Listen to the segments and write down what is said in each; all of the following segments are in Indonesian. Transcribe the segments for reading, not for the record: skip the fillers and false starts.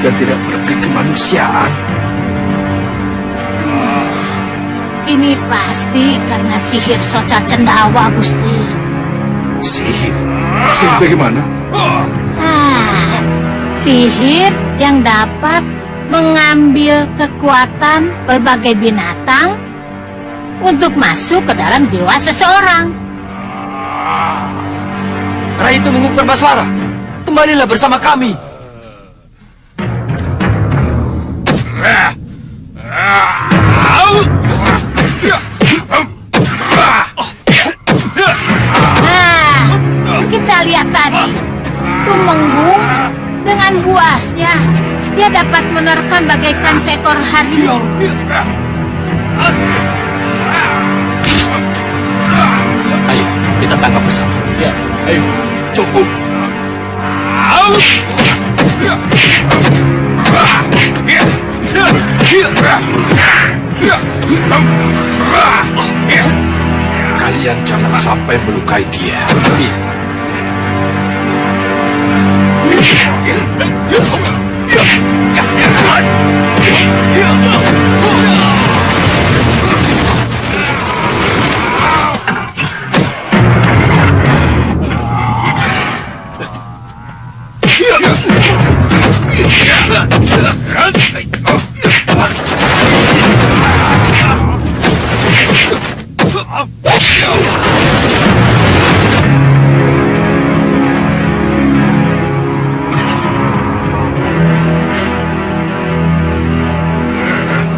dan tidak berperi kemanusiaan. Ini pasti karena sihir Soca Cendawa, Gusti. Sihir? Sihir bagaimana? Sihir yang dapat mengambil kekuatan berbagai binatang untuk masuk ke dalam jiwa seseorang. Rai Tumenggung Perbaswara, kembalilah bersama kami. Kita lihat tadi, Tumenggung dengan buasnya, dia dapat menerkam bagaikan seekor harimau. Ayo, kita tangkap bersama. Ya, ayo, tunggu. Kalian jangan sampai melukai dia.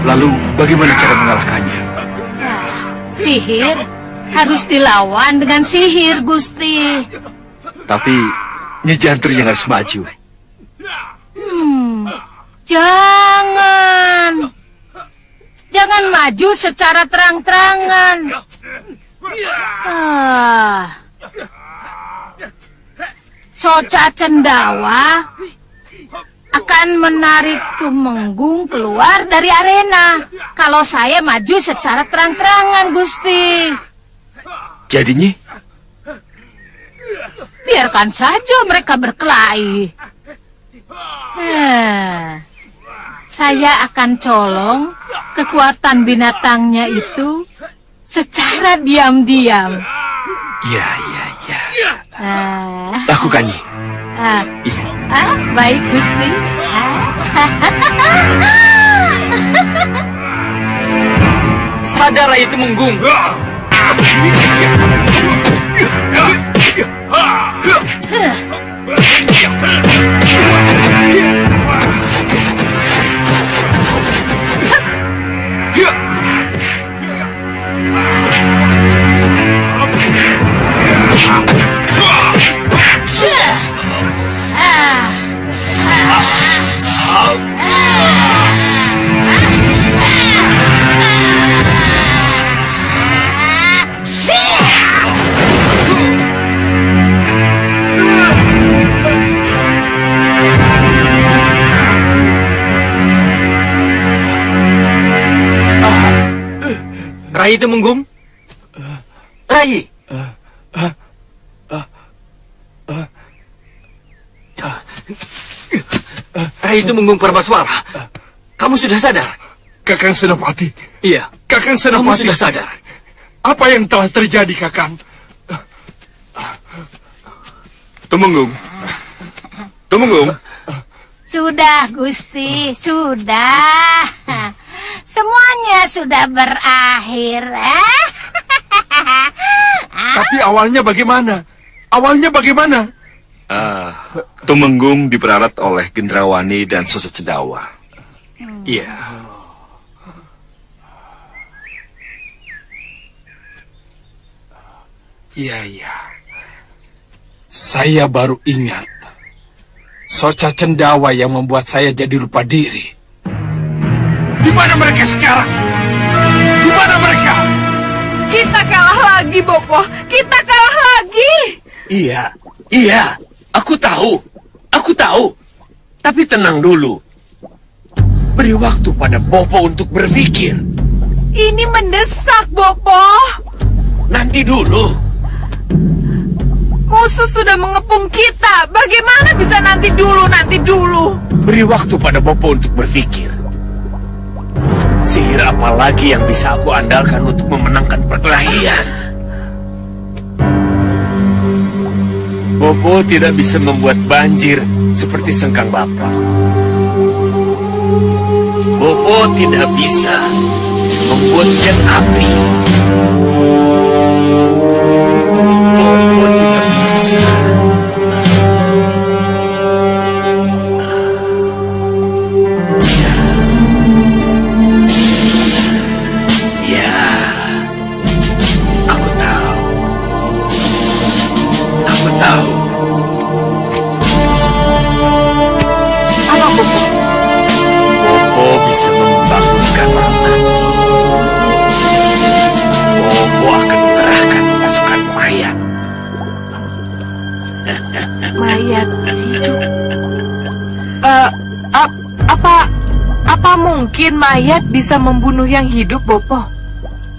Lalu bagaimana cara mengalahkannya? Sihir harus dilawan dengan sihir, Gusti. Tapi Nyi Jantri yang harus maju. Jangan maju secara terang-terangan. Soca Cendawa akan menarik Tumenggung keluar dari arena kalau saya maju secara terang-terangan, Gusti. Jadi Nyi? Biarkan saja mereka berkelahi. Saya akan colong kekuatan binatangnya itu secara diam-diam. Ya. Lakukan, Nyi. Baik, Gusti. Sadar Rai Tumenggung. Rai Tumenggung? Rai! Rai Tumenggung Perbaswara, kamu sudah sadar? Kakang Senopati. Iya, Kakang kamu Senopati. sudah sadar. Apa yang telah terjadi, Kakang? Tumenggung. Sudah, Gusti, sudah. Semuanya sudah berakhir. Tapi awalnya bagaimana? Tumenggung diperalat oleh Gendrawani dan Soca Cendawa. Iya. Iya. Saya baru ingat. Soca Cendawa yang membuat saya jadi lupa diri. Di mana mereka sekarang? Di mana mereka? Kita kalah lagi, Bopo. Kita kalah lagi. Iya. Aku tahu. Tapi tenang dulu. Beri waktu pada Bopo untuk berpikir. Ini mendesak, Bopo. Nanti dulu. Musuh sudah mengepung kita. Bagaimana bisa nanti dulu? Beri waktu pada Bopo untuk berpikir. Sihir apa lagi yang bisa aku andalkan untuk memenangkan perkelahian? Bopo tidak bisa membuat banjir seperti Sengkang Bapak. Bopo tidak bisa membuat hujan api. Bopo tidak bisa. Ya, aku tahu. Aku tahu. Apa, Bopo? Bopo bisa membangunkan orang mati. Bopo akan mengerahkan pasukan mayat. Mayat hidup. Apa mungkin mayat bisa membunuh yang hidup, Bopo?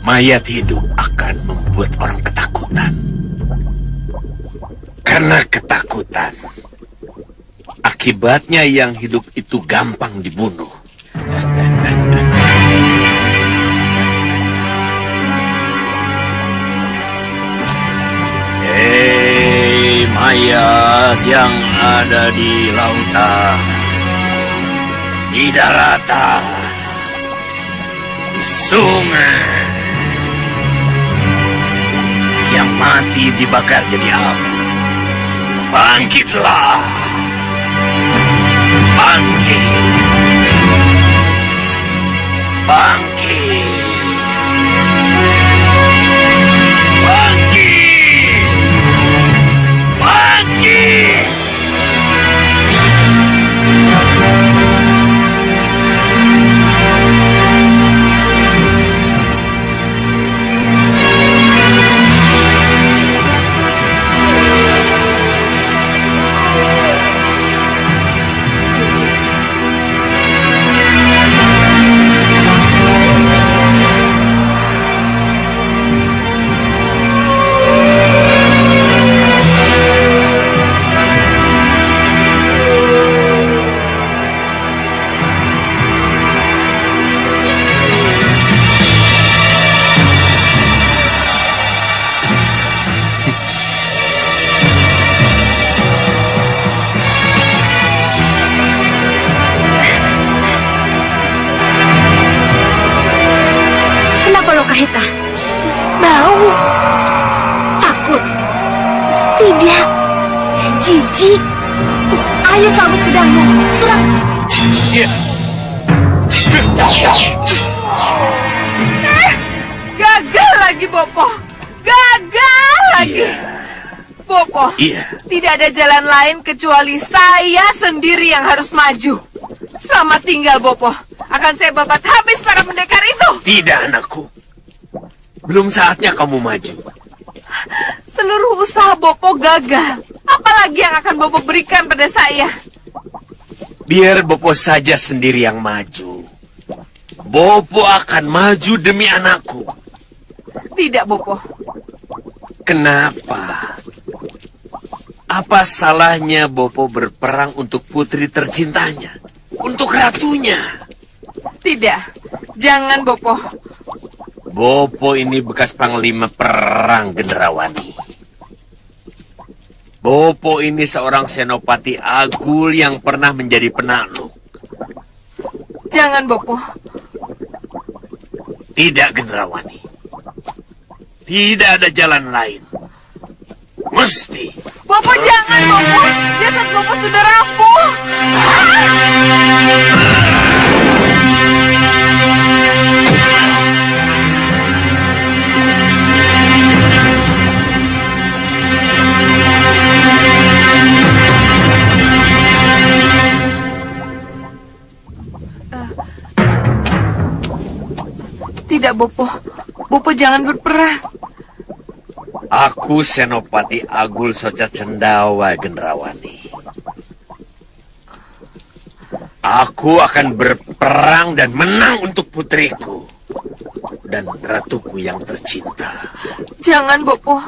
Mayat hidup akan membuat orang ketakutan. Karena ketakutan, akibatnya yang hidup itu gampang dibunuh. Hei, mayat yang ada di lautan, di daratan, di sungai, yang mati dibakar jadi api. Bangkitlah! Bangkit! Bangkit! Bangkit! Bangkit! Kahita, bau, takut, tidak, jijik. Ayo cabut pedangmu, serang. Ya. Gagal lagi, Bopo. Gagal lagi. Iya. Bopo, Iya. tidak ada jalan lain kecuali saya sendiri yang harus maju. Selamat tinggal, Bopo. Akan saya babat habis para pendekar itu. Tidak, anakku. Belum saatnya kamu maju. Seluruh usaha Bopo gagal. Apalagi yang akan Bopo berikan pada saya? Biar Bopo saja sendiri yang maju. Bopo akan maju demi anakku. Tidak, Bopo. Kenapa? Apa salahnya Bopo berperang untuk putri tercintanya? Untuk ratunya? Tidak. Jangan, Bopo. Bopo ini bekas panglima perang Gendrawani. Bopo ini seorang senopati Agul yang pernah menjadi penakluk. Jangan, Bopo. Tidak, Gendrawani. Tidak ada jalan lain. Mesti. Bopo, jangan, Bopo. Jasad Bopo sudah rapuh. Tidak, Bopo. Bopo jangan berperang. Aku Senopati Agul Soca Cendawa, Gendrawani. Aku akan berperang dan menang untuk putriku dan ratuku yang tercinta. Jangan, Bopo.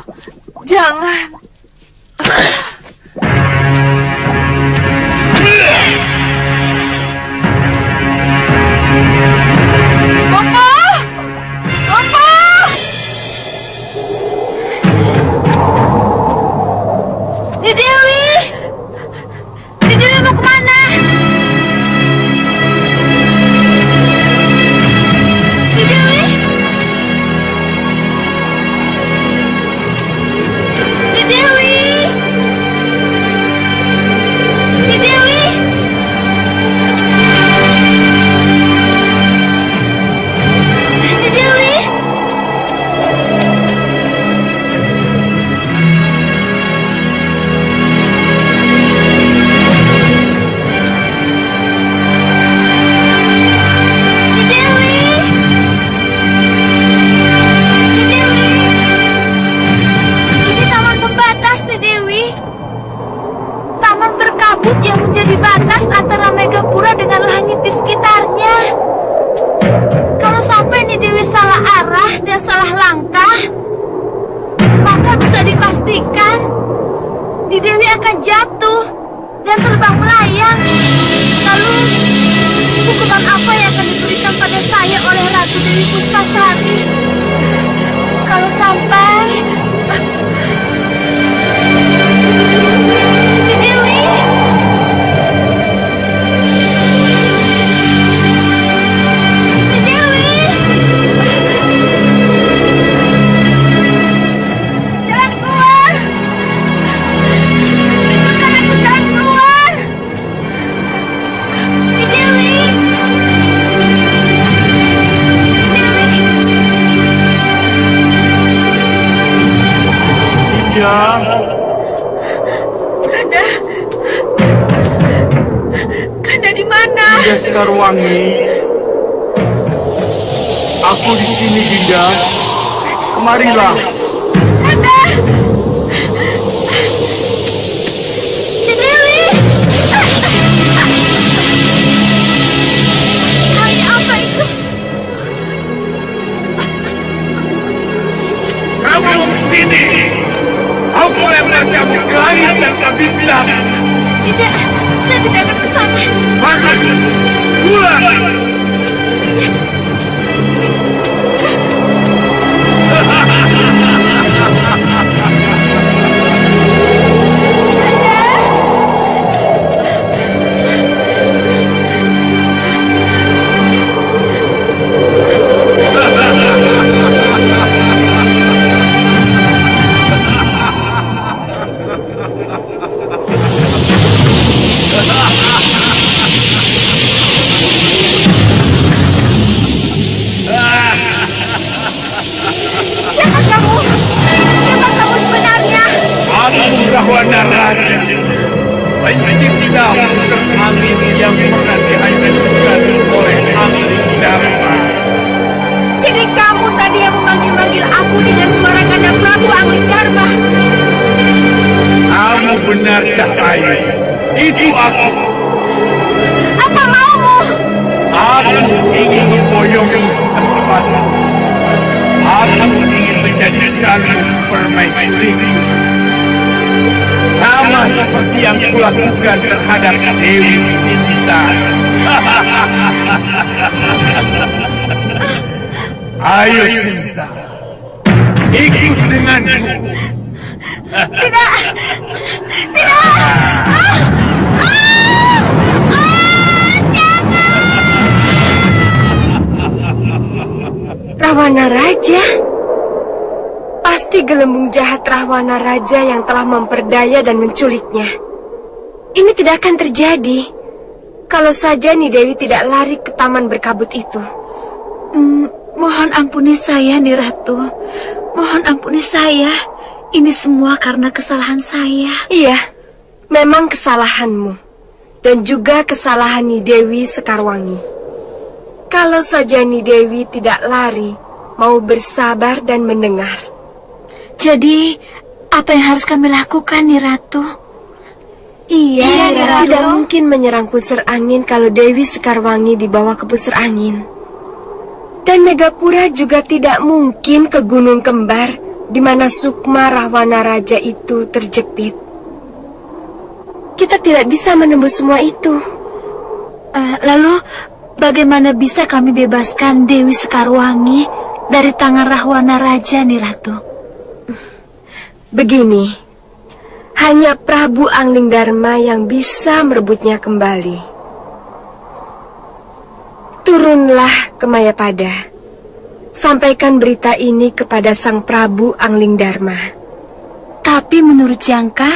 Jangan. Puspasari. Kalau sampai... Ki Dewi! Ki Dewi! Jalan keluar! Tunjukkan aku jalan keluar! Ki Dewi! Ki Dewi! Ya, Kanda di mana? Dinda Sekarwangi. Aku di sini, Dinda. Kemarilah. Ki Dewi! Cahaya apa itu? Kamu mau ke sini. Aku lempar kamu ke langit dan ke bintang. Tidak, saya tidak akan ke sana. Bagus. Pulang. Siapa kamu? Siapa kamu sebenarnya? Aku Rahwana Raja. Pencipta unsur angin yang pernah dihancurkan oleh angin Dharma. Jadi kamu tadi yang memanggil-manggil aku dengan suara Kanda Prabu Angling Dharma. Kamu benar, Cahaya. Itu aku. Apa maumu? Aku ingin memboyongmu ke tempat. Aku ingin menjadikanmu permaisuriku. Sama seperti yang kulakukan terhadap Dewi Sinta. Ayo Sinta, ikut denganku. Tidak! Tidak! Rahwana Raja? Pasti gelembung jahat Rahwana Raja yang telah memperdaya dan menculiknya. Ini tidak akan terjadi kalau saja Nidewi tidak lari ke taman berkabut itu. Mohon ampuni saya, Ni Ratu. Mohon ampuni saya. Ini semua karena kesalahan saya. Iya, memang kesalahanmu. Dan juga kesalahan Nidewi Sekarwangi. Kalau saja Nidewi tidak lari, mau bersabar dan mendengar. Jadi, apa yang harus kami lakukan, Ni Ratu? Iya, Ni Ratu. Tidak mungkin menyerang pusar angin kalau Dewi Sekarwangi dibawa ke pusar angin. Dan Megapura juga tidak mungkin ke Gunung Kembar di mana Sukma Rahwana Raja itu terjepit. Kita tidak bisa menembus semua itu. Lalu, bagaimana bisa kami bebaskan Dewi Sekarwangi dari tangan Rahwana Raja, Ni Ratu? Begini, hanya Prabu Angling Dharma yang bisa merebutnya kembali. Turunlah ke Mayapada. Sampaikan berita ini kepada Sang Prabu Angling Dharma. Tapi menurut Jangka,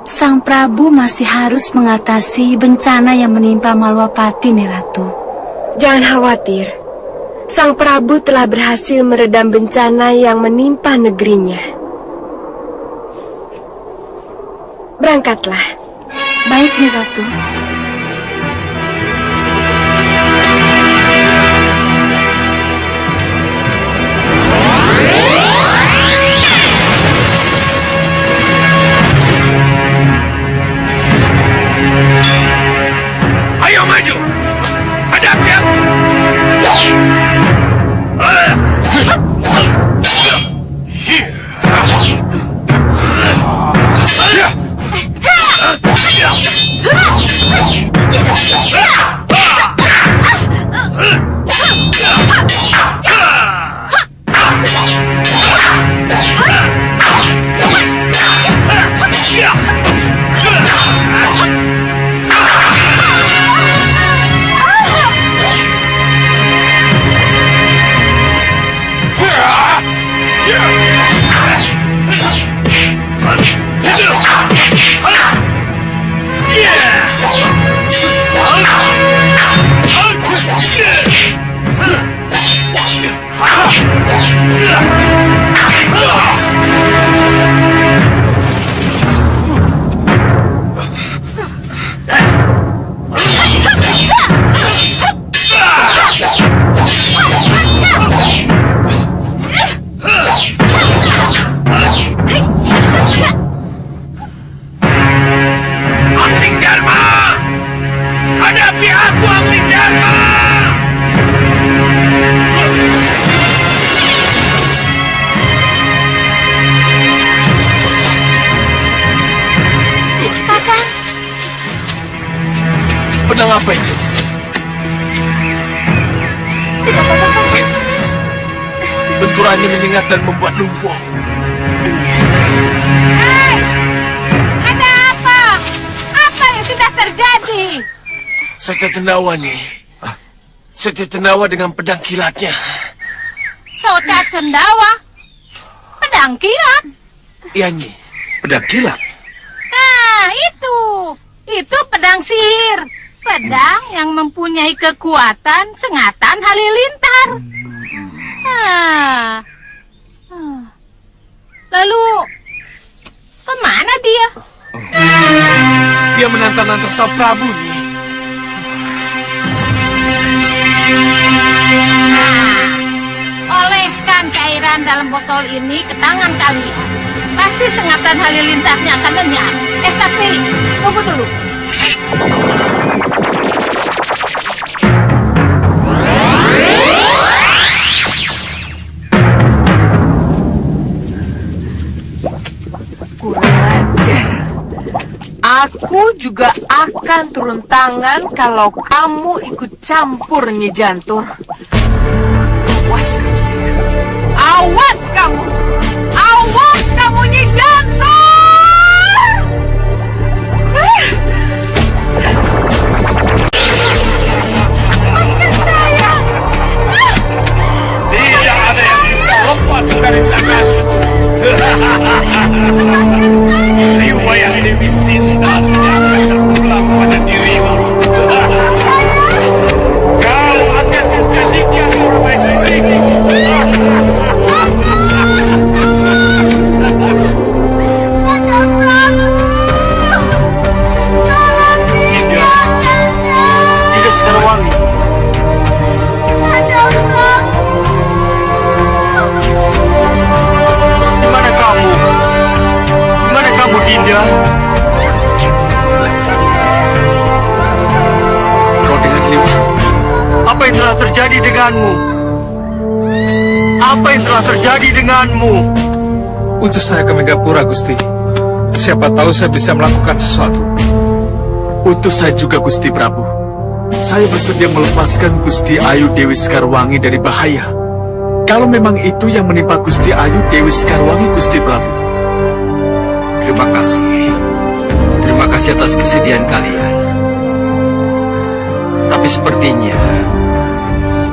Sang Prabu masih harus mengatasi bencana yang menimpa Malwapati, Ni Ratu. Jangan khawatir. Sang Prabu telah berhasil meredam bencana yang menimpa negerinya. Berangkatlah. Baik, Ni Ratu. Ayo maju. Hadapi aku. aturannya menyengat dan membuat lumpuh. Hei! Ada apa? Apa yang sudah terjadi? Soca Cendawa, Nyi. Soca Cendawa dengan pedang kilatnya. Soca Cendawa? Pedang kilat? Iya, Nyi. Pedang kilat? Nah, itu. Itu pedang sihir. Pedang yang mempunyai kekuatan sengatan halilintar. Lalu, kemana dia? Dia menantang-nantang Sang Prabu, Nyi. Oleskan cairan dalam botol ini ke tangan kalian. Pasti sengatan halilintarnya akan lenyap. Tapi, tunggu dulu. Kurang ajar. Aku juga akan turun tangan kalau kamu ikut campur, Nyi Jantur. Awas kamu. Awas kamu. Awas kamu, Nyi Jantur. Lepaskan saya. Tidak ada yang bisa lepas dari tangan. Riwayat Dewi Sinta tidak akan terulang pada dirimu. Kau akan dijadikan domestikku. Dinda Sekarwangi. Di mana kamu? Di mana kamu, Dinda? Kau dengan Liwa? Apa yang telah terjadi denganmu? Apa yang telah terjadi denganmu? Utus saya ke Megapura, Gusti. Siapa tahu saya bisa melakukan sesuatu. Utus saya juga, Gusti Prabu. Saya bersedia melepaskan Gusti Ayu Dewi Sekarwangi dari bahaya. Kalau memang itu yang menimpa Gusti Ayu Dewi Sekarwangi, Gusti Prabu. Terima kasih. Terima kasih atas kesediaan kalian. Tapi sepertinya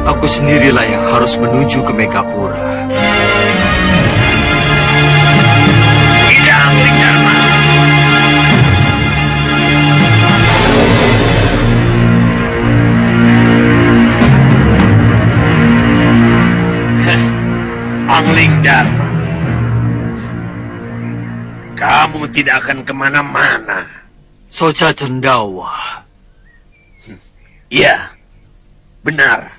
aku sendirilah yang harus menuju ke Megapura. Tidak, Angling Dharma. Angling Dharma. Kamu tidak akan kemana-mana. Soca Cendawa. Iya, benar.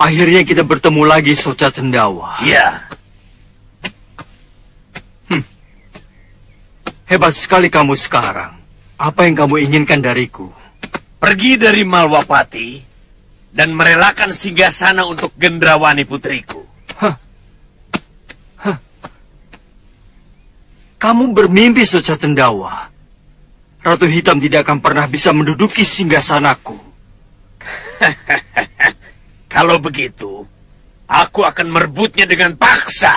Akhirnya kita bertemu lagi, Soca Cendawa. Iya. Hebat sekali kamu sekarang. Apa yang kamu inginkan dariku? Pergi dari Malwapati dan merelakan singgasana untuk Gendrawani putriku. Kamu bermimpi, Soca Cendawa. Ratu Hitam tidak akan pernah bisa menduduki singgasanaku. Kalau begitu, aku akan merebutnya dengan paksa.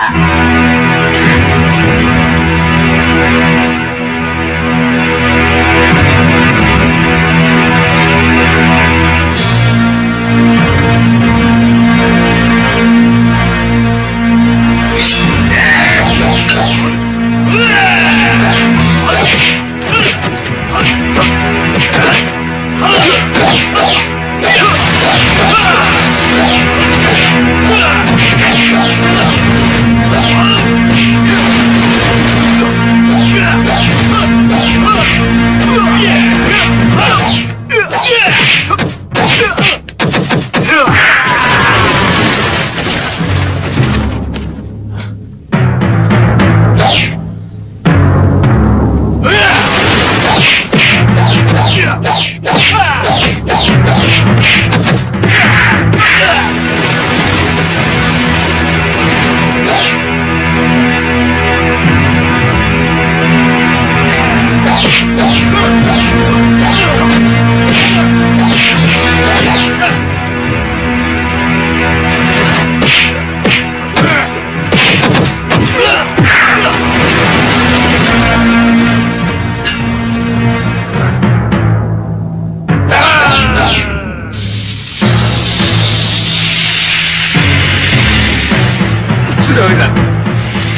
Sudah, Ratu.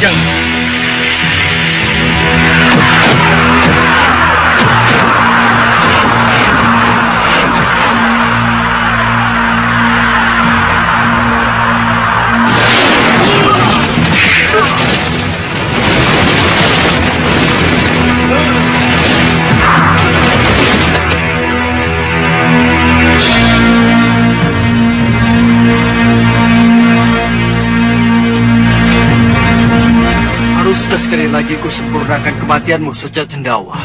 Jangan. Haruskah sekali lagi ku sempurnakan kematianmu, Soca Cendawa?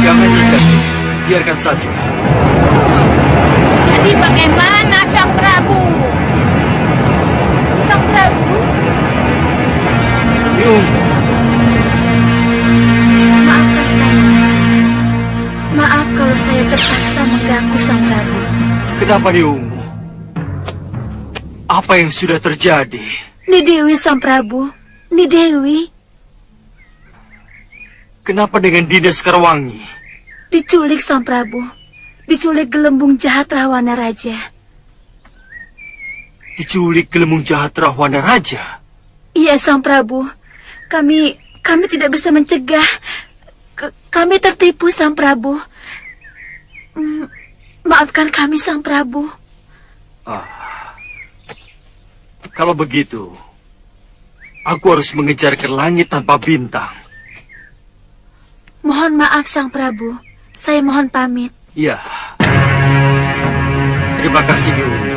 Jangan dijadi, biarkan saja. Jadi bagaimana Sang Prabu? Sang Prabu? Maafkan saya. Maaf kalau saya terpaksa mengganggu Sang Prabu. Kenapa Niungu? Apa yang sudah terjadi? Ni Dewi Sang Prabu. Ni Dewi. Kenapa dengan Dinda Sekarwangi? Diculik Sang Prabu. Diculik gelembung jahat Rahwana Raja. Diculik gelembung jahat Rahwana Raja? Iya Sang Prabu. Kami tidak bisa mencegah. Kami tertipu Sang Prabu. Maafkan kami Sang Prabu. Kalau begitu, aku harus mengejar ke langit tanpa bintang. Mohon maaf Sang Prabu. Saya mohon pamit. Ya. Terima kasih Niungu.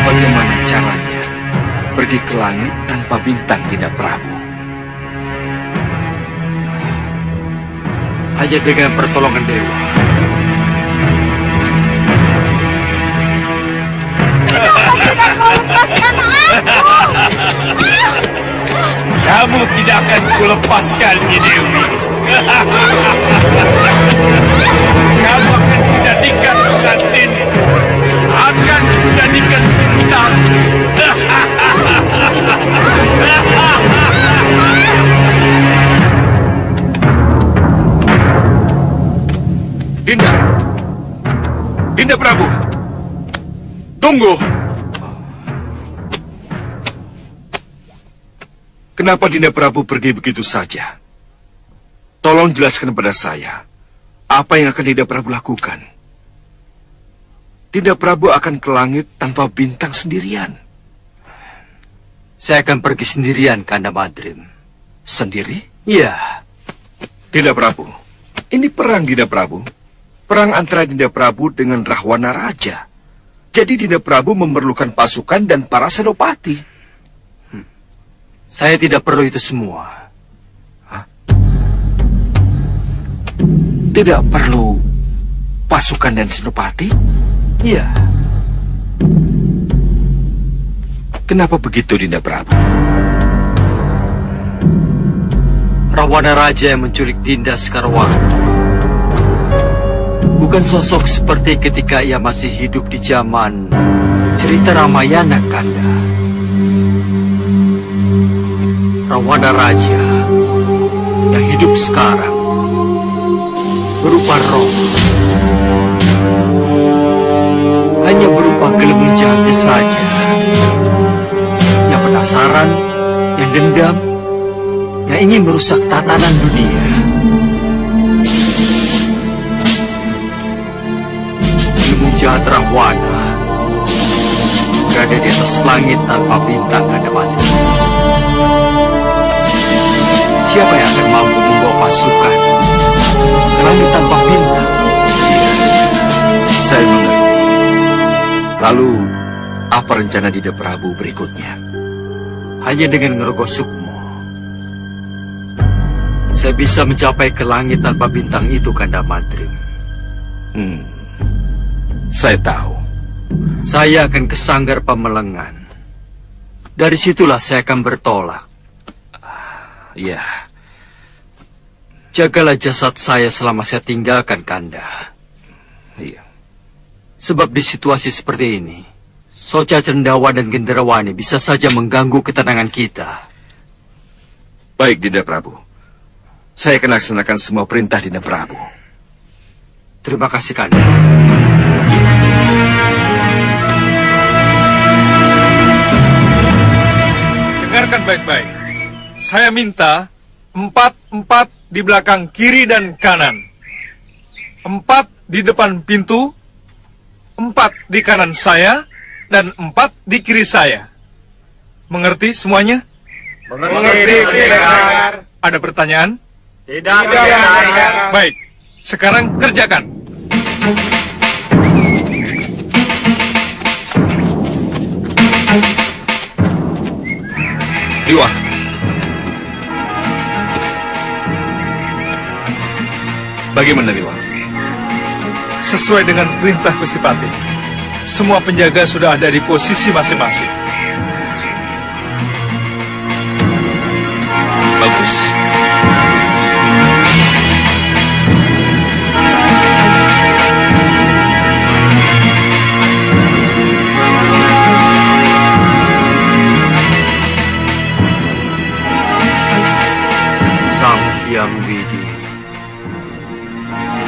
Bagaimana caranya pergi ke langit tanpa bintang, Dinda Prabu? Hanya dengan pertolongan dewa. Kamu tidak akan kulepaskan, Nyi Dewi. Kamu akan kujadikan pengantinku. Akan kujadikan cintaku. Dinda! Dinda Prabu! Tunggu! Kenapa Dinda Prabu pergi begitu saja? Tolong jelaskan kepada saya, apa yang akan Dinda Prabu lakukan? Dinda Prabu akan ke langit tanpa bintang sendirian. Saya akan pergi sendirian, Kanda Madrim. Sendiri? Iya. Dinda Prabu, ini perang Dinda Prabu. Perang antara Dinda Prabu dengan Rahwana Raja. Jadi Dinda Prabu memerlukan pasukan dan para senopati. Saya tidak perlu itu semua. Tidak perlu pasukan dan senopati? Iya. Kenapa begitu, Dinda Prabu? Rahwana Raja yang menculik Dinda Sekarwangi bukan sosok seperti ketika ia masih hidup di zaman cerita Ramayana, Kanda. Rahwana Raja yang hidup sekarang berupa roh, hanya berupa gelembung jahatnya saja, yang penasaran, yang dendam, yang ingin merusak tatanan dunia. Gelembung jahat Rahwana berada di atas langit tanpa bintang, Kanda Mati. Siapa yang akan mampu membawa pasukan ke langit tanpa bintang? Saya mengerti. Lalu, apa rencana Dinda Prabu berikutnya? Hanya dengan ngerogoh sukmo, Saya bisa mencapai ke langit tanpa bintang itu, Kanda Mantrim. Saya tahu. Saya akan ke Sanggar Pamelengan. Dari situlah saya akan bertolak. Iya. Jagalah jasad saya selama saya tinggalkan Kanda. Iya. Sebab di situasi seperti ini, Soca Cendawa dan Gendrawani bisa saja mengganggu ketenangan kita. Baik, Dinda Prabu. Saya akan laksanakan semua perintah Dinda Prabu. Terima kasih, Kanda. Dengarkan baik-baik. Saya minta 4 di belakang kiri dan kanan. 4 di depan pintu. 4 di kanan saya. Dan 4 di kiri saya. Mengerti semuanya? Mengerti, Pendekar. Ada pertanyaan? Tidak, Baik, sekarang kerjakan. Liwa. Bagaimana, Liwa? Sesuai dengan perintah Gusti Patih, semua penjaga sudah ada di posisi masing-masing. Bagus. Sang Hyang Widi,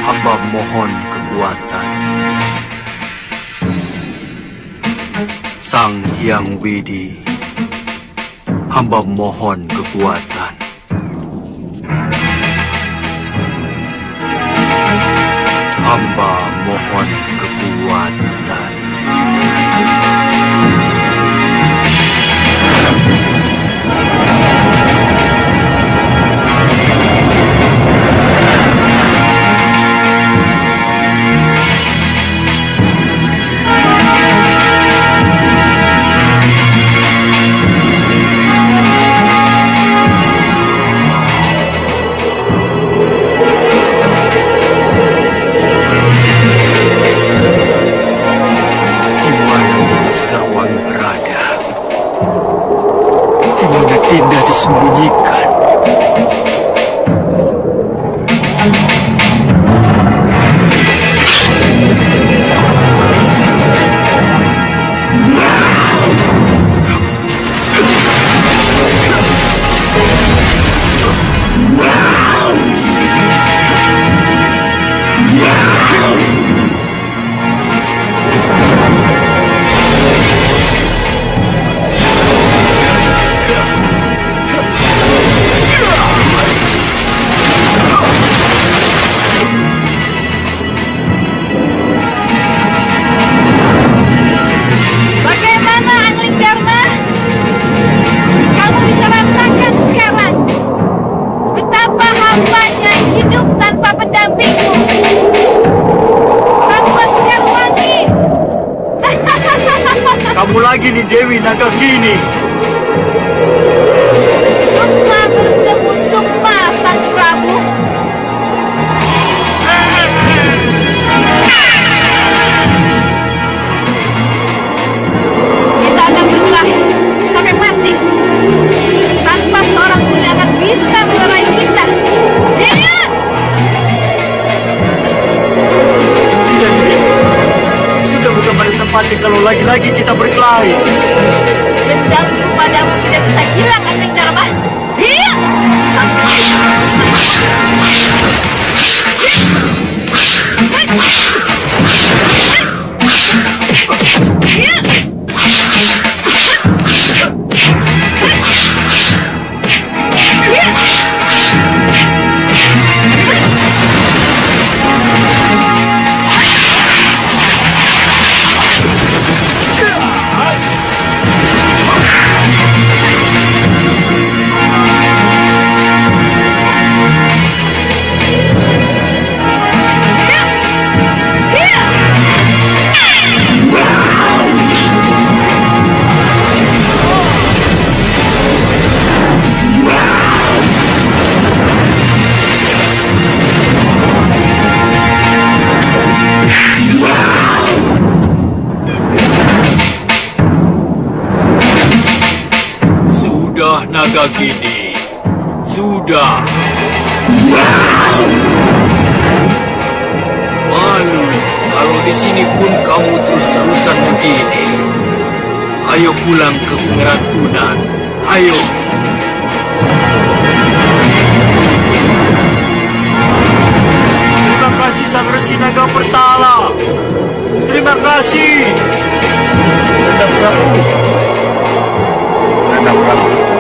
hamba mohon kekuatan. Sang Hyang Widi, hamba mohon kekuatan. Hamba mohon kekuatan. Di mana Dinda Sekarwangi berada? Di mana Dinda disembunyikan? Bagaimana, Angling Dharma? Kamu bisa rasakan sekarang betapa hambanya hidup tanpa pendampingmu, tanpa Sekarwangi. Kamu lagi nih Dewi Nagagini. Sukma bertemu Sukma, Sang Prabu. Kita akan berkelahi sampai mati. Tanpa seorang pun yang akan bisa melerai kita. Iya! Tidak, Dewi. Sudah bukan pada tempatnya kalau lagi-lagi kita berkelahi. Dendam naga gini. Sudah. Malu kalau di sini pun kamu terus-terusan begini. Ayo pulang ke pengerantunan. Ayo. Terima kasih Sang Resi Naga Pertala. Terima kasih. Nanda Prabu. Nanda Prabu.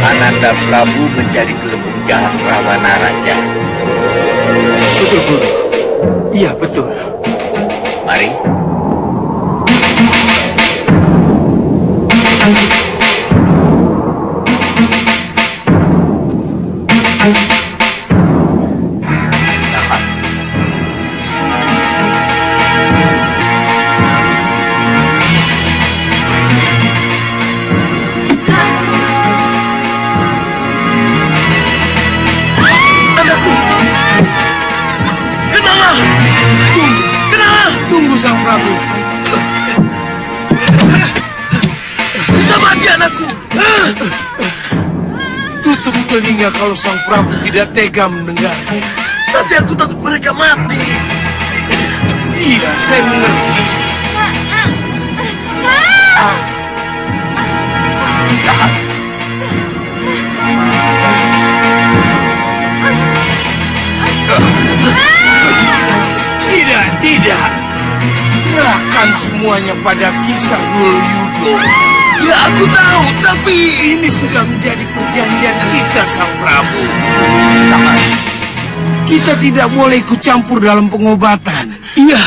Ananda Prabu mencari gelembung jahat Rahwana Raja. Betul, Guru. Iya, betul. Mari. Tunggu Sang Prabu. Bisa mati anakku. Tutup telinga kalau Sang Prabu tidak tega mendengarnya. Tapi aku takut mereka mati. Iya, saya mengerti. Tahan. Tidak. Serahkan semuanya pada Kisar Yudo. Ya, aku tahu, tapi ini sudah menjadi perjanjian kita, Sang Prabu. Kita tidak boleh ikut campur dalam pengobatan. Iya,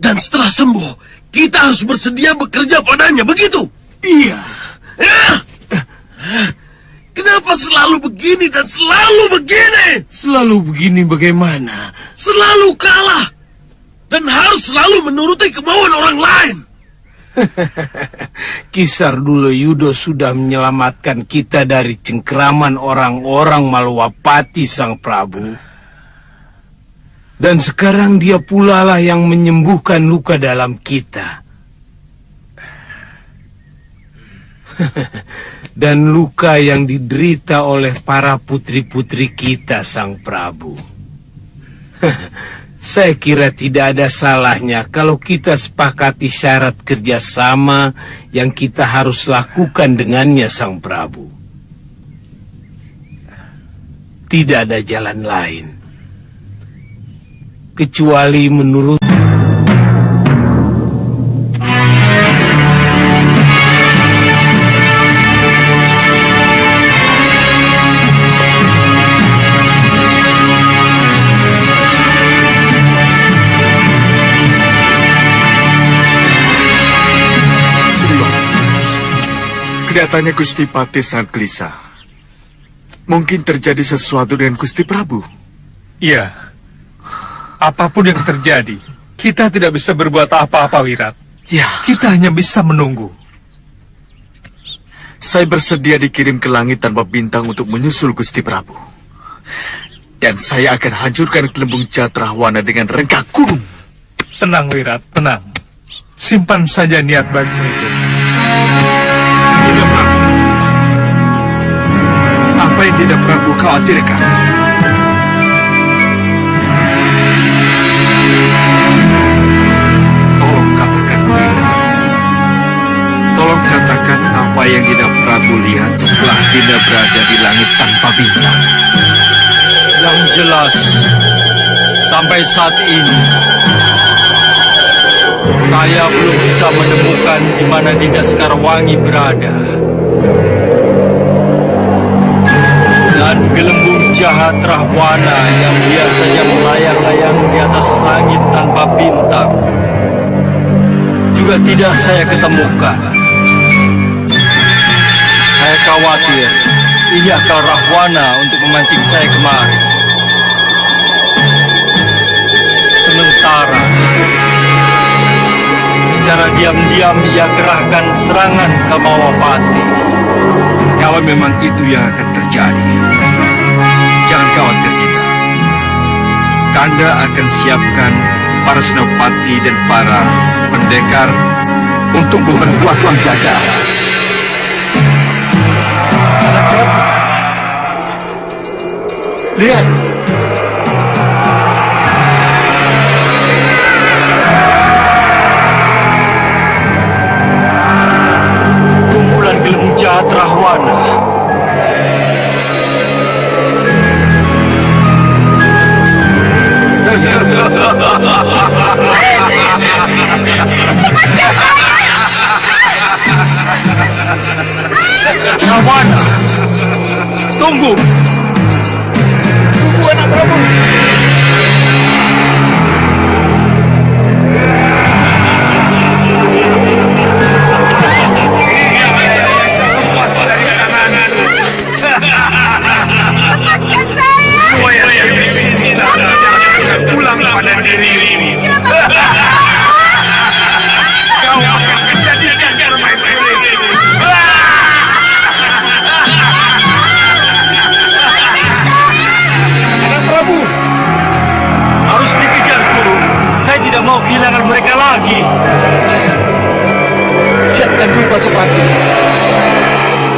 dan setelah sembuh, kita harus bersedia bekerja padanya, begitu? Iya. Kenapa selalu begini dan selalu begini? Selalu begini bagaimana? Selalu kalah. Dan harus selalu menuruti kemauan orang lain. Kisar Yudo sudah menyelamatkan kita dari cengkeraman orang-orang Malwapati, Sang Prabu. Dan sekarang dia pula lah yang menyembuhkan luka dalam kita. Dan luka yang diderita oleh para putri-putri kita, Sang Prabu. Saya kira tidak ada salahnya kalau kita sepakati syarat kerjasama yang kita harus lakukan dengannya, Sang Prabu. Tidak ada jalan lain kecuali menurut. Kelihatannya Gusti Patih sangat gelisah. Mungkin terjadi sesuatu dengan Gusti Prabu. Iya. Apapun yang terjadi, kita tidak bisa berbuat apa-apa, Wirat. Ya, Kita hanya bisa menunggu. saya bersedia dikirim ke langit tanpa bintang untuk menyusul Gusti Prabu. Dan saya akan hancurkan gelembung jahat Rahwana dengan rengkah gunung. Tenang, Wirat, tenang. Simpan saja niat baikmu itu. Tidak, Prabu. Apa yang tidak Prabu khawatirkan? Tolong katakan Dinda. Tolong katakan apa yang Dinda Prabu lihat setelah Dinda berada di langit tanpa bintang. Yang jelas, sampai saat ini, saya belum bisa menemukan di mana Dinda Sekarwangi berada. Dan gelembung jahat Rahwana yang biasanya melayang-layang di atas langit tanpa bintang juga tidak saya ketemukan. Saya khawatir ini akal Rahwana untuk memancing saya kemari. Sementara secara diam-diam ia kerahkan serangan ke Malwapati. Kalau memang itu yang akan terjadi, jangan khawatir, Dinda. Kanda akan siapkan para senopati dan para pendekar untuk memperkuat Pajajaran. Lihat, Kumpulan gelembung jahat Rahwana. Rahwana, tunggu. Tunggu anak Prabu. Pulang pada dirimu. Kau akan menjadikan permaisuri. Anak Prabu. Harus dikejar, Guru. Saya tidak mau kehilangan mereka lagi. Siapkan dulu Pasopati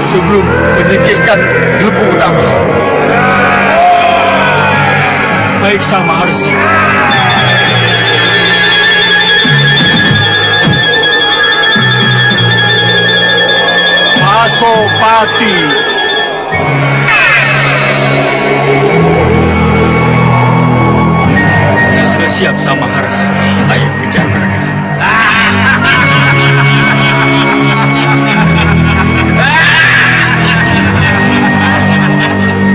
sebelum menyingkirkan gelembung utama. Baik, Sang Maharsi. Pasopati. Saya sudah siap, Sang Maharsi. Ayo kejar mereka.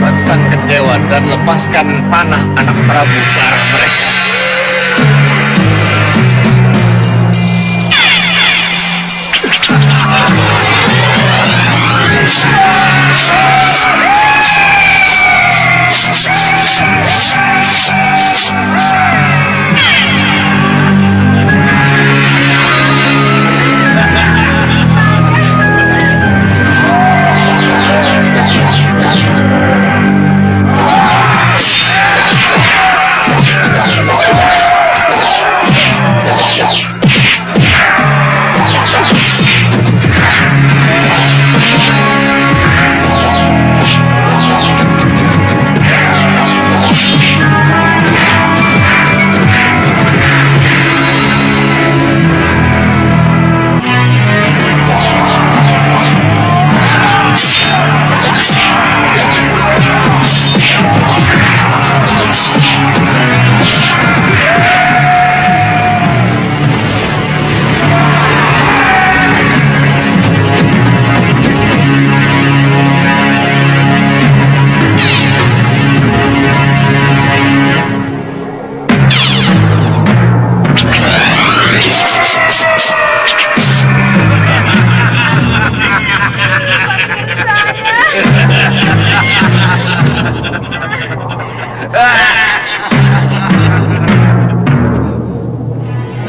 Rentangkan dewa dan lepaskan panah anak Prabu ke arah mereka.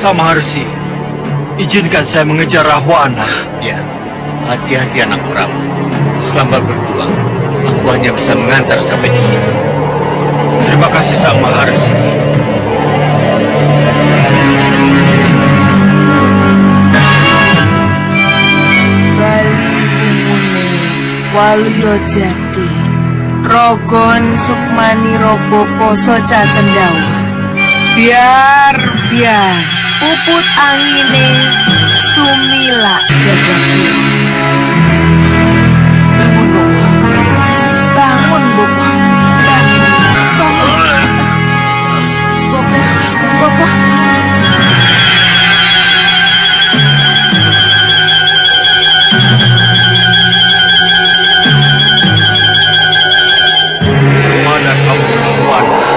Sang Maharsi, izinkan saya mengejar Rahwana. Ya, hati-hati anak Prabu. Selamat berjuang. Aku hanya bisa mengantar sampai di sini. Terima kasih, Sang Maharsi. Bali Bumune Waluyo Jati Rogon Sukmani Robo Poso Cacendawa Biar puput angine sumila jagati. Bangun Bopo, bangun Bopo, bangun Bopo. Mana kamu, Rahwana?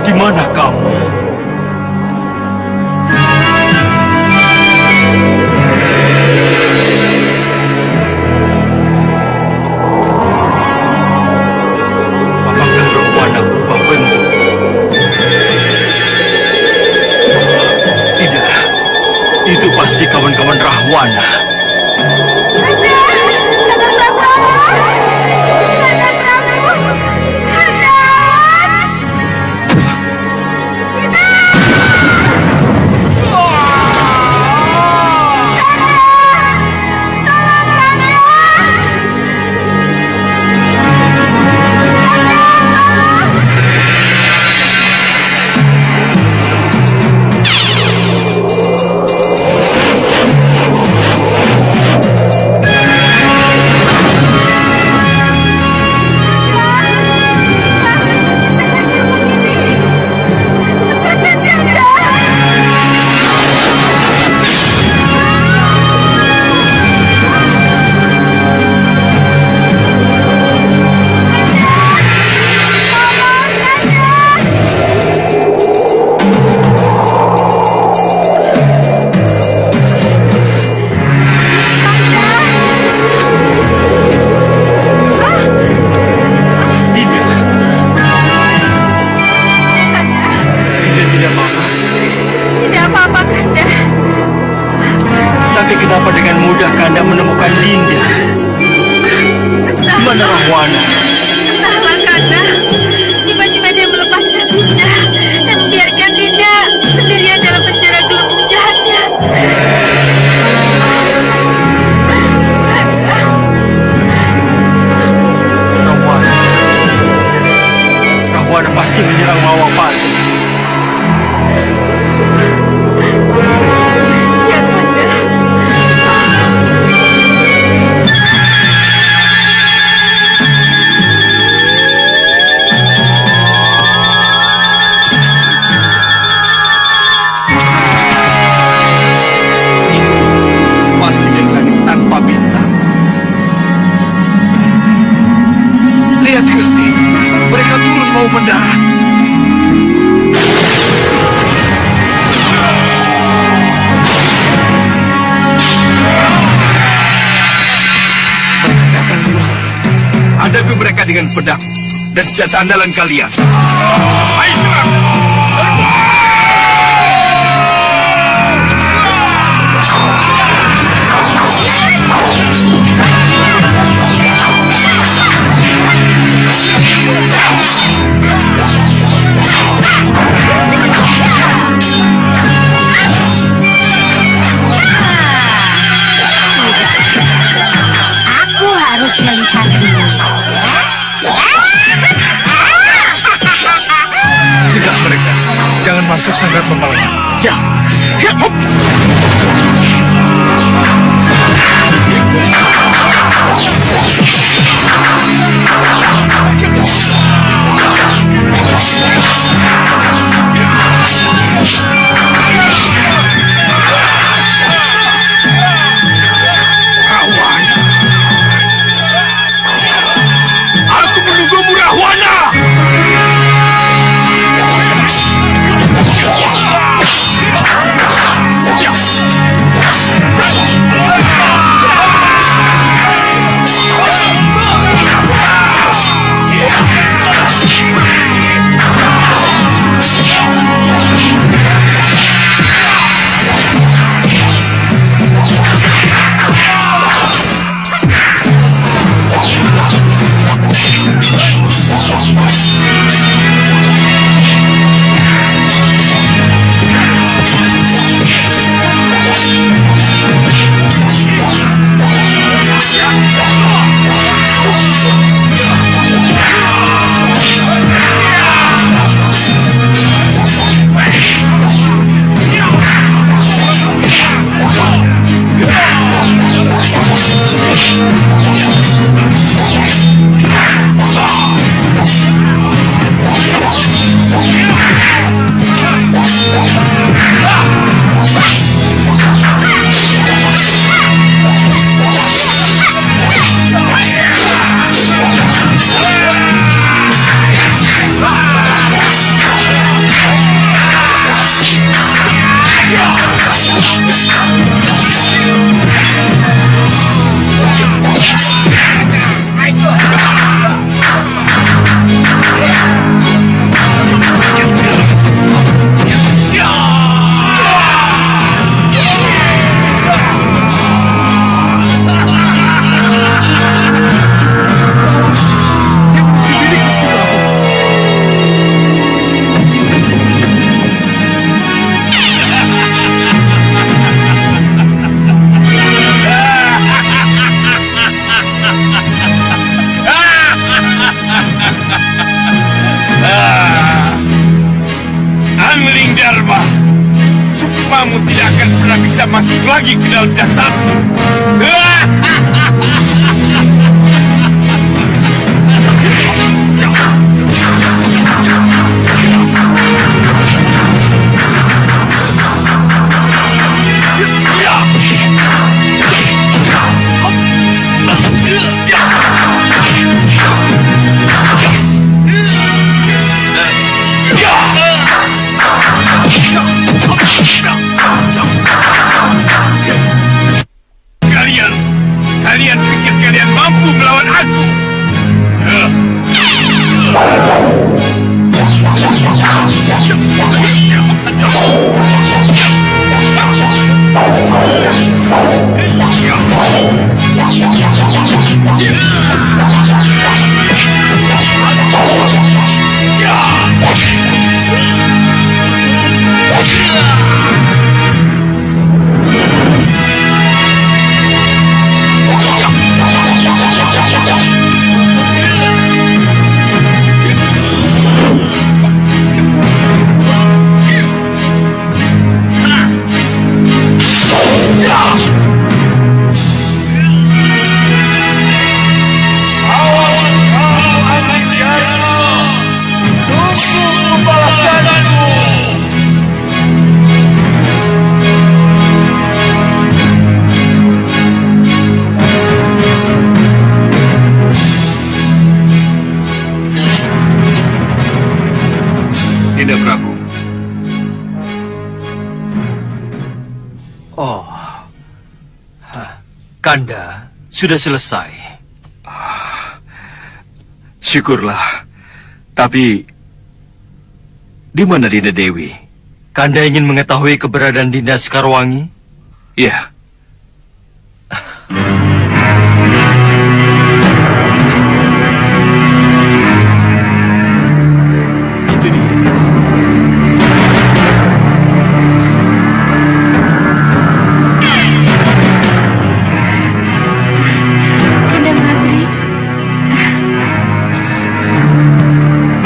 Di mana kamu? Apakah Rahwana berubah bentuk? Tidak, itu pasti kawan-kawan Rahwana. Tidak! pedang dan senjata andalan kalian. Ayo serang! Aku harus melihat dulu. Cegah mereka. Jangan masuk sangat membalas. Ya, ya, hop. Rahwana! Aku menunggumu, Rahwana! Kamu tidak akan pernah bisa masuk lagi ke dalam jasadmu. Kalian pikir kalian mampu melawan aku? Dinda Prabu. Oh, Kanda sudah selesai. Syukurlah. Tapi, di mana Dinda Dewi? Kanda ingin mengetahui keberadaan Dinda Sekarwangi? Ya. Itu dia. Kanda Madri,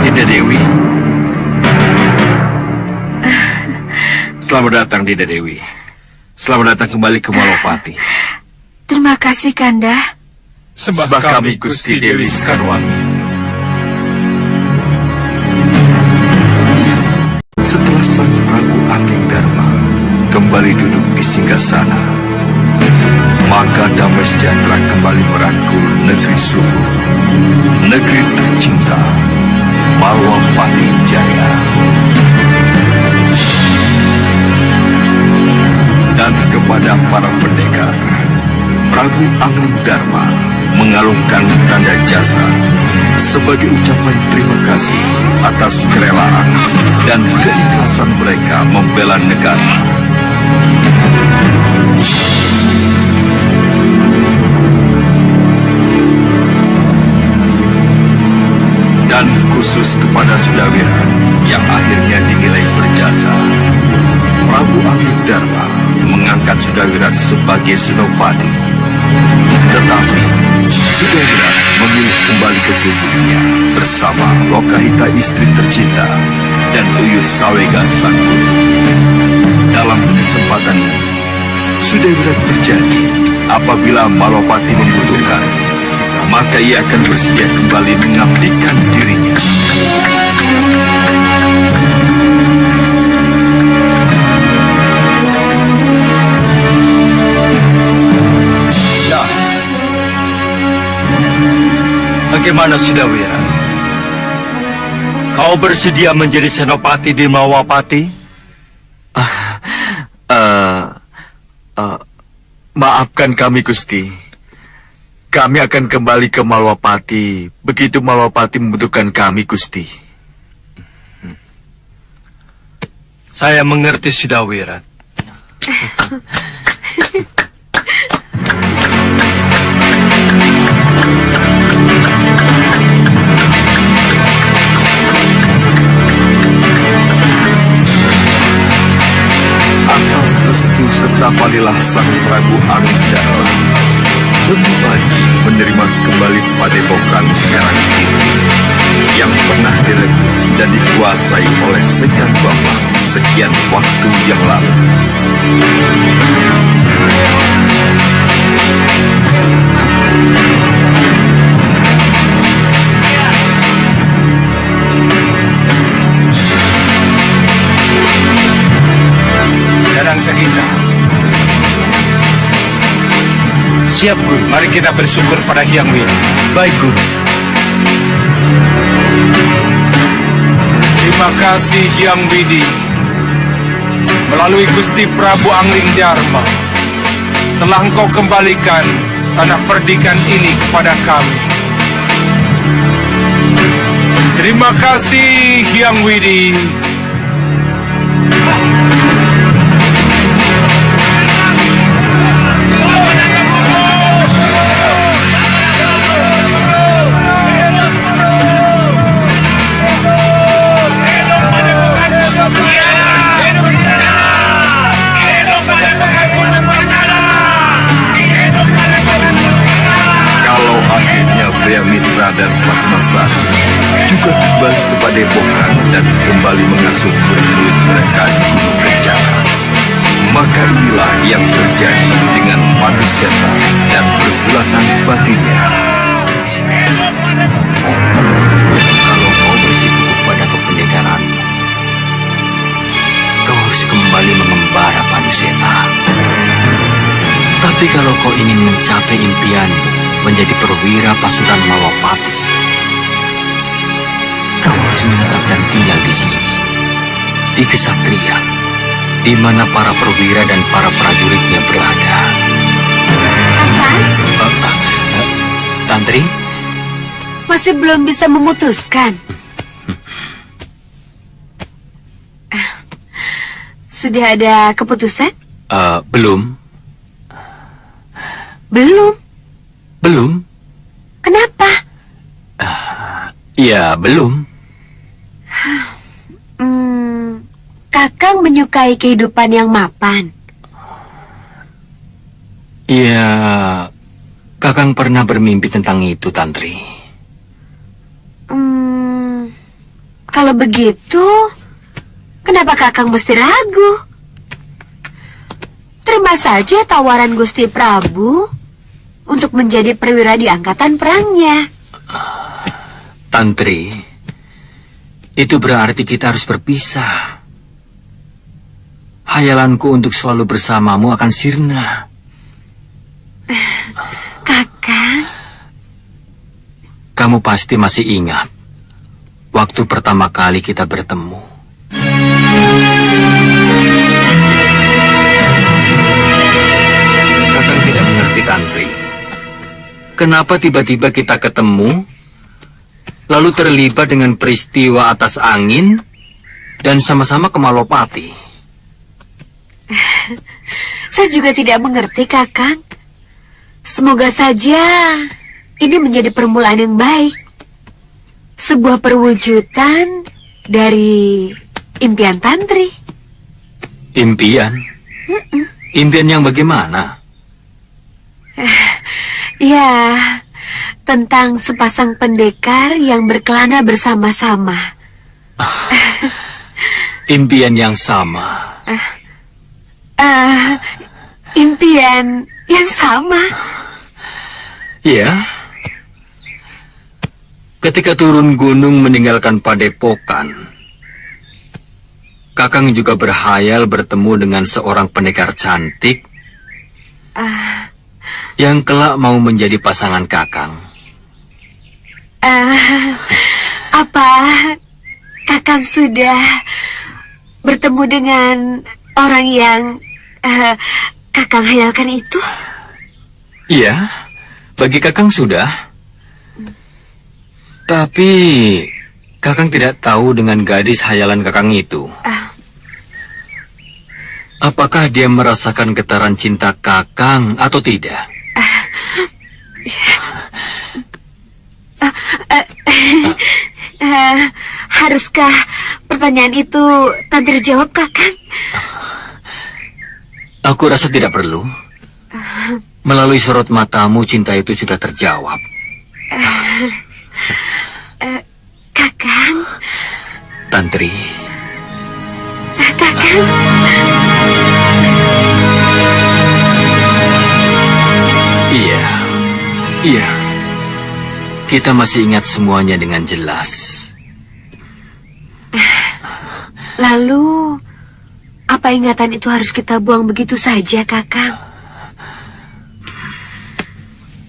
Dinda Dewi. Selamat datang, Dinda Dewi. Selamat datang kembali ke Malopati. terima kasih Kanda. Sembah kami Gusti Dewi Sekarwangi. Setelah Sang Prabu Angling Dharma kembali duduk di singgasana, maka damai sejahtera kembali merangkul negeri subur, negeri tercinta, Malwapati Jaya. Dan kepada para pendekar, Prabu Angling Dharma mengalungkan tanda jasa sebagai ucapan terima kasih atas kerelaan dan keikhlasan mereka membela negara. Dan khusus kepada Sudawira yang akhirnya dinilai berjasa, Prabu Angling Dharma mengangkat Sudawira sebagai senopati. Tetapi Sudawira memilih kembali ke tubuhnya bersama Lokahita istri tercinta dan Uyuh Sawega sang guru. Dalam kesempatan ini, Sudawira berjanji apabila Malopati membutuhkan, maka ia akan bersedia kembali mengabdikan dirinya. Bagaimana Sudawira? Kau bersedia menjadi senopati di Malwapati? Maafkan kami Gusti. Kami akan kembali ke Malwapati begitu Malwapati membutuhkan kami Gusti. Saya mengerti Sudawira. Atas restu serta palilah Sang Prabu Angling Dharma, Lembu Baji menerima kembali padepokan Karang Kiri yang pernah direbut dan dikuasai oleh sekian bapak sekian waktu yang lalu. Dadang Sagita. Siap, Guru. Mari kita bersyukur pada Hyang Widi. Baik, Guru. Terima kasih Hyang Widi. Melalui Gusti Prabu Angling Dharma, telah engkau kembalikan tanah perdikan ini kepada kami. Terima kasih Hyang Widi. Kalau akhirnya Pria Mitra dan Padmasari juga kembali ke padepokan dan kembali mengasuh murid-murid mereka di Gunung Kencana, maka inilah yang terjadi dengan Maduseta dan pergulatan batinnya. Kalau kau bersikukuh pada kependekaran, kau harus kembali mengembara Maduseta. Tapi kalau kau ingin mencapai impianmu menjadi perwira pasukan Malwapati, kau harus menetap dan tinggal di sini, di Kesatria, di mana para perwira dan para prajuritnya berada. Tantri? Masih belum bisa memutuskan. Sudah ada keputusan? Belum. Belum. Belum? Kenapa? Ya, belum. Kakang menyukai kehidupan yang mapan. Ya, Kakang pernah bermimpi tentang itu, Tantri. Kalau begitu, kenapa Kakang mesti ragu? Terima saja tawaran Gusti Prabu untuk menjadi perwira di angkatan perangnya. Tantri, itu berarti kita harus berpisah. Hayalanku untuk selalu bersamamu akan sirna. Kakang, Kamu pasti masih ingat waktu pertama kali kita bertemu. Kakang tidak mengerti, Tantri. Kenapa tiba-tiba kita ketemu, lalu terlibat dengan peristiwa atas angin, dan sama-sama ke Malopati? saya juga tidak mengerti, Kakang. Semoga saja ini menjadi permulaan yang baik. Sebuah perwujudan dari impian Tantri. Impian? Impian yang bagaimana? Ya, tentang sepasang pendekar yang berkelana bersama-sama. Impian yang sama. Impian yang sama. Ya. Ketika turun gunung meninggalkan padepokan, Kakang juga berhayal bertemu dengan seorang pendekar cantik yang kelak mau menjadi pasangan Kakang. Apa Kakang sudah bertemu dengan orang yang Kakang hayalkan itu? Iya, bagi Kakang sudah. Tapi Kakang tidak tahu dengan gadis hayalan Kakang itu. Apakah dia merasakan getaran cinta Kakang atau tidak? Haruskah pertanyaan itu Tantri jawab, Kakang? Aku rasa tidak perlu. Melalui sorot matamu, cinta itu sudah terjawab. Kakang. Tantri. Kakang. Iya. Kita masih ingat semuanya dengan jelas. Lalu, apa ingatan itu harus kita buang begitu saja, Kakang?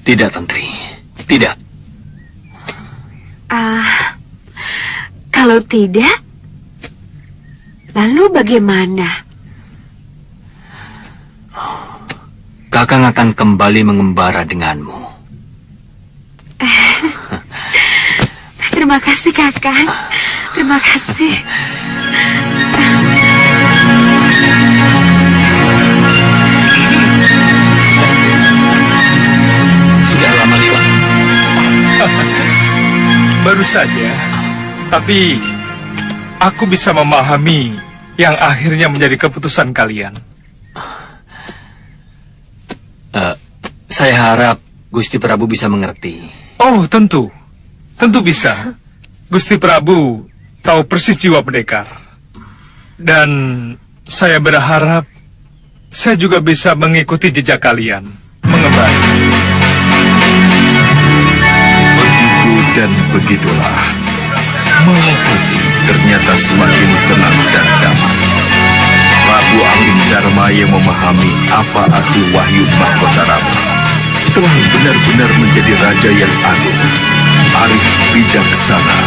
Tidak, Tantri. Tidak. Kalau tidak, lalu bagaimana? Kakang akan kembali mengembara denganmu. Terima kasih, Kakang. Terima kasih. Sudah lama lewat. Baru saja, tapi aku bisa memahami yang akhirnya menjadi keputusan kalian. Saya harap Gusti Prabu bisa mengerti. Oh, tentu. Tentu bisa. Gusti Prabu tahu persis jiwa pendekar. Dan saya berharap saya juga bisa mengikuti jejak kalian, mengembara. Begitu dan begitulah. Malapati ternyata semakin tenang dan damai. Prabu Angin Dharma yang memahami apa arti wahyu mahkota Rama telah benar-benar menjadi raja yang agung, arif bijaksana.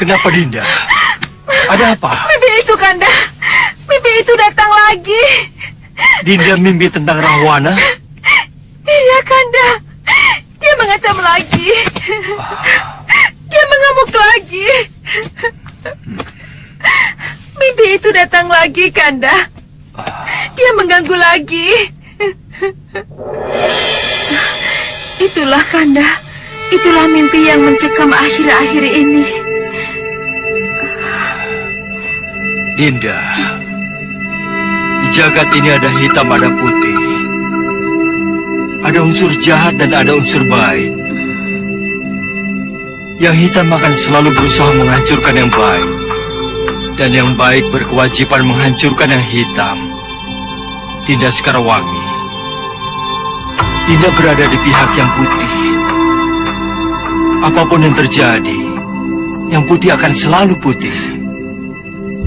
Kenapa Dinda? Ada apa? Mimpi itu, Kanda. Mimpi itu datang lagi. Dinda mimpi tentang Rahwana? Iya, Kanda. Dia mengancam lagi. Dia mengamuk lagi. Mimpi itu datang lagi, Kanda. Dia mengganggu lagi. Itulah, Kanda. Itulah mimpi yang mencekam akhir-akhir ini. Dinda, di jagat ini ada hitam, ada putih. Ada unsur jahat dan ada unsur baik. Yang hitam akan selalu berusaha menghancurkan yang baik. Dan yang baik berkewajiban menghancurkan yang hitam. Dinda Sekarwangi, Dinda berada di pihak yang putih. Apapun yang terjadi, yang putih akan selalu putih.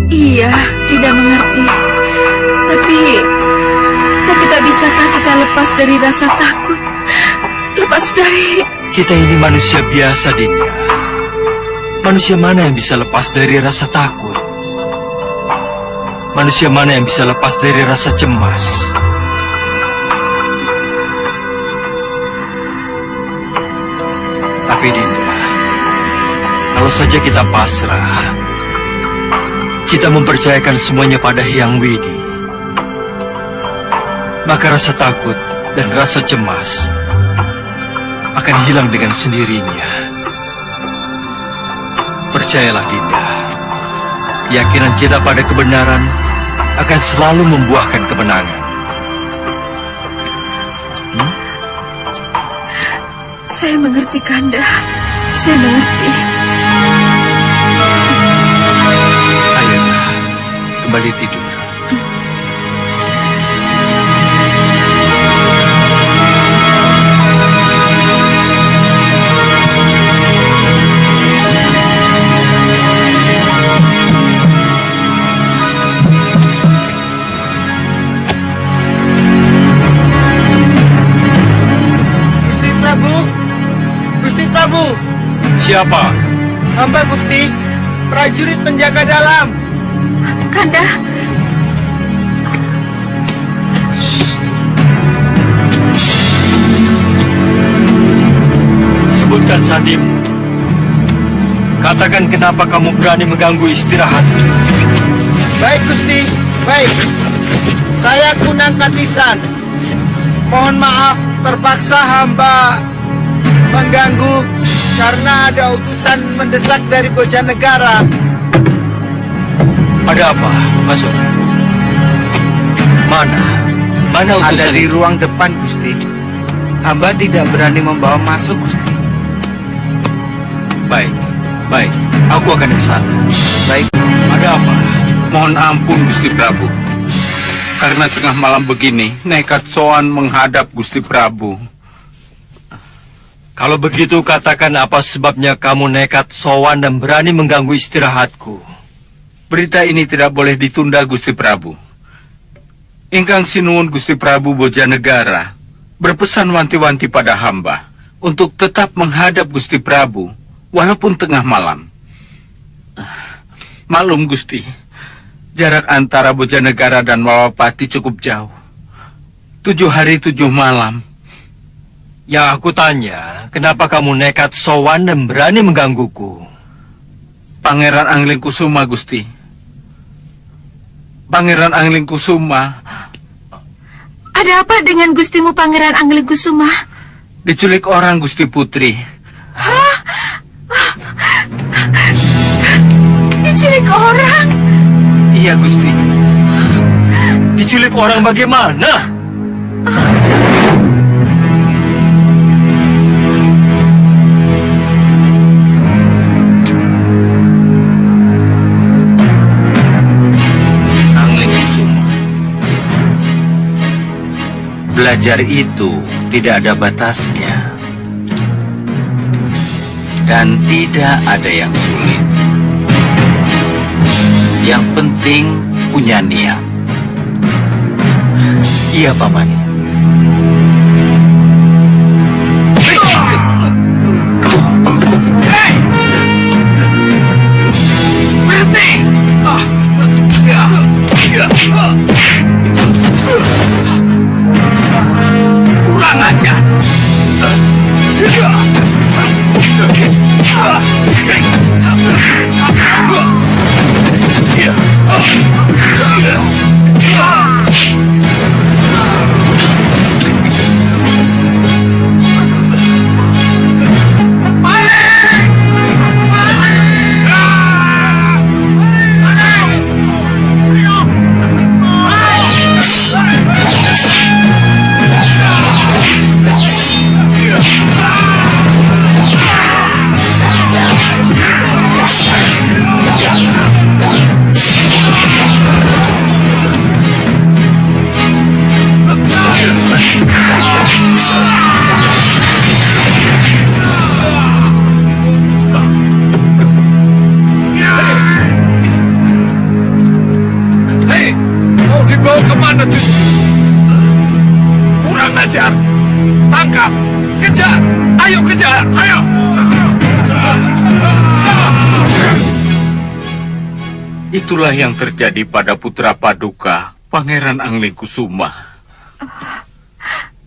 Iya, Dinda mengerti. Tapi tak bisakah kita lepas dari rasa takut? Lepas dari... Kita ini manusia biasa, Dinda. Manusia mana yang bisa lepas dari rasa takut? Manusia mana yang bisa lepas dari rasa cemas? Tapi Dinda, kalau saja kita pasrah, kita mempercayakan semuanya pada Hyang Widi, maka rasa takut dan rasa cemas akan hilang dengan sendirinya. Percayalah Dinda, keyakinan kita pada kebenaran akan selalu membuahkan kemenangan. Saya mengerti, Kanda. Saya mengerti. Ayolah, kembali tidur. Gusti Prabu. Siapa? Hamba Gusti, prajurit penjaga dalam. Kanda. Sebutkan Sandim. Katakan kenapa kamu berani mengganggu istirahat. Baik Gusti, baik. Saya Kunang Katisan. Mohon maaf terpaksa hamba mengganggu karena ada utusan mendesak dari Bojanegara. Ada apa? Masuk. Mana utusan? Ada di ruang depan, Gusti. Hamba tidak berani membawa masuk, Gusti. Baik. Aku akan ke sana. Baik. Ada apa? Mohon ampun Gusti Prabu. Karena tengah malam begini, nekat sowan menghadap Gusti Prabu. Kalau begitu katakan apa sebabnya kamu nekat sowan dan berani mengganggu istirahatku. Berita ini tidak boleh ditunda Gusti Prabu. Ingkang Sinuwun Gusti Prabu Bojanegara berpesan wanti-wanti pada hamba untuk tetap menghadap Gusti Prabu walaupun tengah malam. Maklum Gusti, jarak antara Bojanegara dan Mawapati cukup jauh. 7 hari 7 malam. Yang aku tanya, kenapa kamu nekat sowan dan berani menggangguku? Pangeran Anglingkusuma, Gusti. Pangeran Anglingkusuma. Ada apa dengan gustimu Pangeran Anglingkusuma? Diculik orang, Gusti Putri. Hah? Diculik orang? Iya, Gusti. Diculik orang bagaimana? Belajar itu tidak ada batasnya. Dan tidak ada yang sulit. Yang penting punya niat. Iya, Paman. tangkap! Kejar! Ayo kejar! Ayo! Itulah yang terjadi pada putra Paduka, Pangeran Anglingkusuma.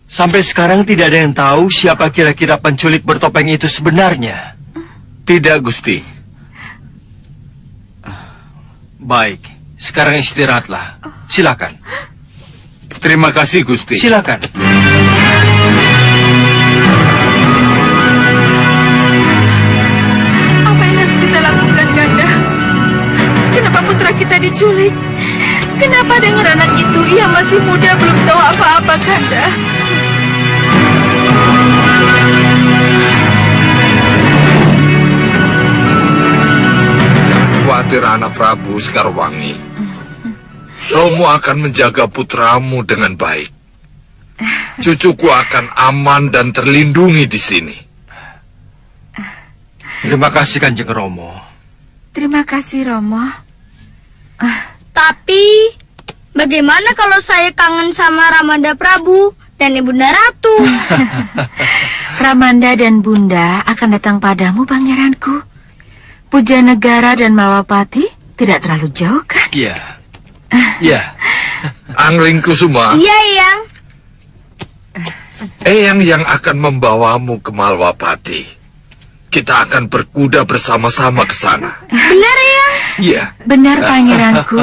Sampai sekarang tidak ada yang tahu siapa kira-kira penculik bertopeng itu sebenarnya. Tidak, Gusti. Baik, sekarang istirahatlah. Silakan. Terima kasih, Gusti. Silakan. Apa yang harus kita lakukan, Kanda? Kenapa putra kita diculik? Kenapa dengan anak itu? Ia masih muda, belum tahu apa-apa, Kanda. Jangan khawatir anak Prabu Sekarwangi. Romo akan menjaga putramu dengan baik. Cucuku akan aman dan terlindungi di sini. Terima kasih Kanjeng Romo. Terima kasih, Romo. Tapi, bagaimana kalau saya kangen sama Ramanda Prabu dan Ibunda Ratu? Ramanda dan Bunda akan datang padamu, pangeranku. Pujanegara dan Malwapati tidak terlalu jauh, kan? Iya. Iya. Anglingkusuma, Iya, Eyang. Eyang yang akan membawamu ke Malwapati. Kita akan berkuda bersama-sama ke sana. Benar, Eyang? Iya. Benar, pangeranku.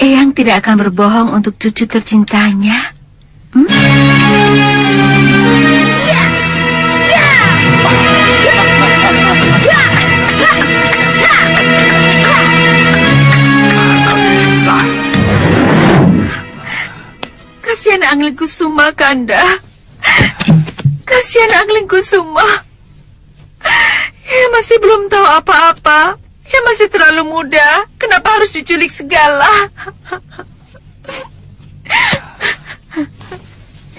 Eyang tidak akan berbohong untuk cucu tercintanya. Kasihan Anglingkusuma, Kanda. Kasihan Anglingkusuma. Ia masih belum tahu apa-apa. Ia masih terlalu muda. Kenapa harus diculik segala?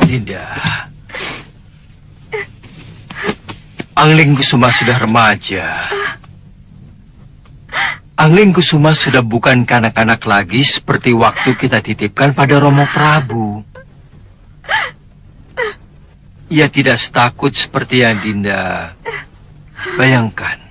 Dinda. Anglingkusuma sudah remaja. Anglingkusuma sudah bukan kanak-kanak lagi seperti waktu kita titipkan pada Romo Prabu. Ia tidak setakut seperti yang Dinda bayangkan.